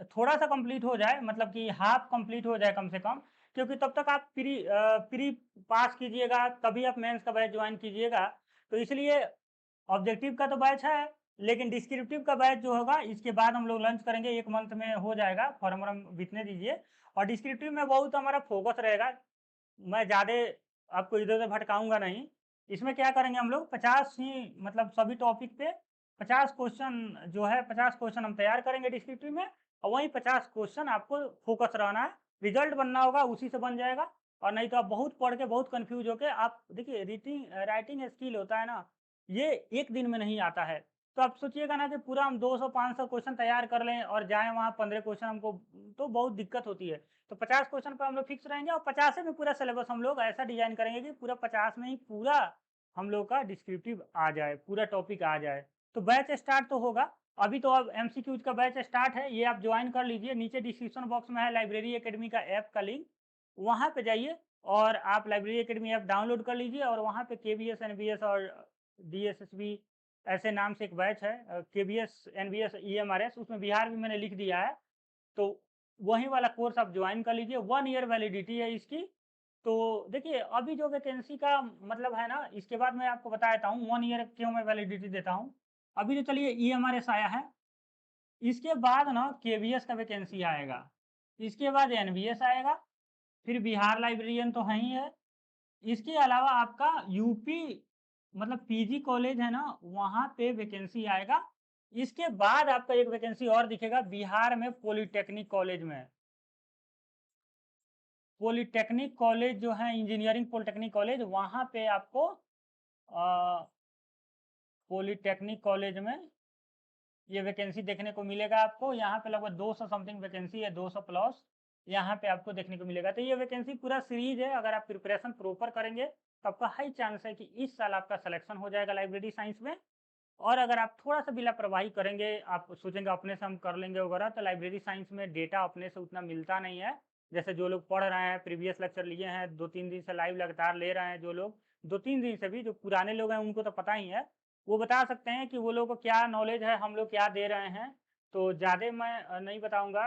थोड़ा सा कंप्लीट हो जाए, मतलब कि हाफ कंप्लीट हो जाए कम से कम, क्योंकि तब तक आप प्री पास कीजिएगा, तभी आप मेंस का बैच ज्वाइन कीजिएगा। तो इसलिए ऑब्जेक्टिव का तो बैच है, लेकिन डिस्क्रिप्टिव का बैच जो होगा इसके बाद हम लोग लंच करेंगे, 1 मंथ में हो जाएगा। फॉर्म वॉर्म बीतने दीजिए। और डिस्क्रिप्टिव में बहुत हमारा फोकस रहेगा, मैं ज़्यादा आपको इधर-उधर भटकाऊँगा नहीं। इसमें क्या करेंगे हम लोग, 50 ही, मतलब सभी टॉपिक पे 50 क्वेश्चन जो है, 50 क्वेश्चन हम तैयार करेंगे डिस्क्रिप्टिव में, और वहीं 50 क्वेश्चन आपको फोकस रहना है। रिजल्ट बनना होगा, उसी से बन जाएगा। और नहीं तो आप बहुत पढ़ के बहुत कन्फ्यूज़ होके आप देखिए, रीडिंग राइटिंग स्किल होता है ना, ये 1 दिन में नहीं आता है। तो आप सोचिएगा ना कि पूरा हम 200-500 क्वेश्चन तैयार कर लें और जाएँ वहाँ 15 क्वेश्चन हमको, तो बहुत दिक्कत होती है। तो 50 क्वेश्चन पे हम लोग फिक्स रहेंगे और 50 में पूरा सिलेबस हम लोग ऐसा डिज़ाइन करेंगे कि पूरा 50 में ही पूरा हम लोग का डिस्क्रिप्टिव आ जाए, पूरा टॉपिक आ जाए। तो बैच स्टार्ट तो होगा। अभी तो अब एमसीक्यूज़ का बैच स्टार्ट है, ये आप जॉइन कर लीजिए। नीचे डिस्क्रिप्शन बॉक्स में है लाइब्रेरी अकेडमी का ऐप का लिंक, वहाँ पे जाइए और आप लाइब्रेरी अकेडमी ऐप डाउनलोड कर लीजिए और वहाँ पे केवीएस, एनवीएस और डीएसएसबी ऐसे नाम से एक बैच है, केवीएस, एनवीएस, ईएमआरएस, उसमें बिहार भी मैंने लिख दिया है। तो वही वाला कोर्स आप ज्वाइन कर लीजिए, 1 ईयर वैलिडिटी है इसकी। तो देखिए अभी जो वैकेंसी का मतलब है ना, इसके बाद मैं आपको बता देता हूँ 1 ईयर क्यों मैं वैलिडिटी देता हूँ। अभी तो चलिए ईएमआरएस आया है, इसके बाद ना केवीएस का वैकेंसी आएगा, इसके बाद एनवीएस आएगा, फिर बिहार लाइब्रेरियन तो है ही है। इसके अलावा आपका यूपी मतलब पीजी कॉलेज है ना, वहाँ पे वैकेंसी आएगा। इसके बाद आपका एक वैकेंसी और दिखेगा बिहार में पॉलिटेक्निक कॉलेज में। पॉलिटेक्निक कॉलेज जो है इंजीनियरिंग पॉलिटेक्निक कॉलेज, वहाँ पे आपको पॉलिटेक्निक कॉलेज में ये वैकेंसी देखने को मिलेगा आपको। यहाँ पे लगभग 200 समथिंग वैकेंसी है, 200 प्लस यहाँ पे आपको देखने को मिलेगा। तो ये वैकेंसी पूरा सीरीज है, अगर आप प्रिपरेशन प्रॉपर करेंगे तो आपका हाई चांस है कि इस साल आपका सिलेक्शन हो जाएगा लाइब्रेरी साइंस में। और अगर आप थोड़ा-सा भी लापरवाही करेंगे, आप सोचेंगे अपने से हम कर लेंगे वगैरह, तो लाइब्रेरी साइंस में डेटा अपने से उतना मिलता नहीं है। जैसे जो लोग पढ़ रहे हैं, प्रीवियस लेक्चर लिए हैं, 2-3 दिन से लाइव लगातार ले रहे हैं जो लोग, 2-3 दिन से भी, जो पुराने लोग हैं उनको तो पता ही है। वो बता सकते हैं कि वो लोगों को क्या नॉलेज है, हम लोग क्या दे रहे हैं। तो ज़्यादा मैं नहीं बताऊँगा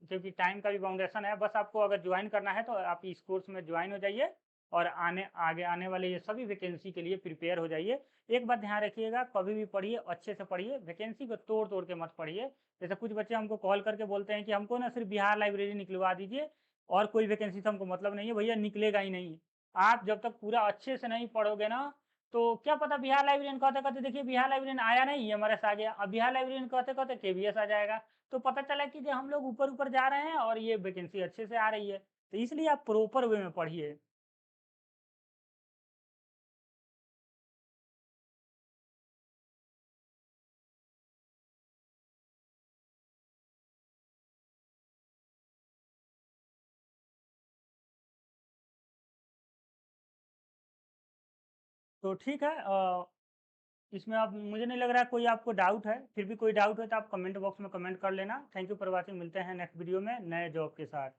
क्योंकि टाइम का भी बाउंडेशन है। बस आपको अगर जॉइन करना है तो आप इस कोर्स में जॉइन हो जाइए और आगे आने वाले ये सभी वैकेंसी के लिए प्रिपेयर हो जाइए। एक बात ध्यान रखिएगा, कभी भी पढ़िए, अच्छे से पढ़िए, वैकेंसी को तोड़-तोड़ के मत पढ़िए। जैसे कुछ बच्चे हमको कॉल करके बोलते हैं कि हमको ना सिर्फ़ बिहार लाइब्रेरी निकलवा दीजिए और कोई वैकेंसी से हमको मतलब नहीं है, भैया निकलेगा ही नहीं। आप जब तक पूरा अच्छे से नहीं पढ़ोगे ना, तो क्या पता बिहार लाइब्रेरियन कहते-कहते देखिए बिहार लाइब्रेरियन आया नहीं, ईएमआरएस आ गया। अब बिहार लाइब्रेरियन कहते-कहते केवीएस आ जाएगा। तो पता चला कि जो हम लोग ऊपर-ऊपर जा रहे हैं और ये वैकेंसी अच्छे से आ रही है। तो इसलिए आप प्रॉपर वे में पढ़िए। तो ठीक है, इसमें अब मुझे नहीं लग रहा है कोई आपको डाउट है, फिर भी कोई डाउट है तो आप कमेंट बॉक्स में कमेंट कर लेना। थैंक यू फॉर वॉचिंग, मिलते हैं नेक्स्ट वीडियो में नए जॉब के साथ।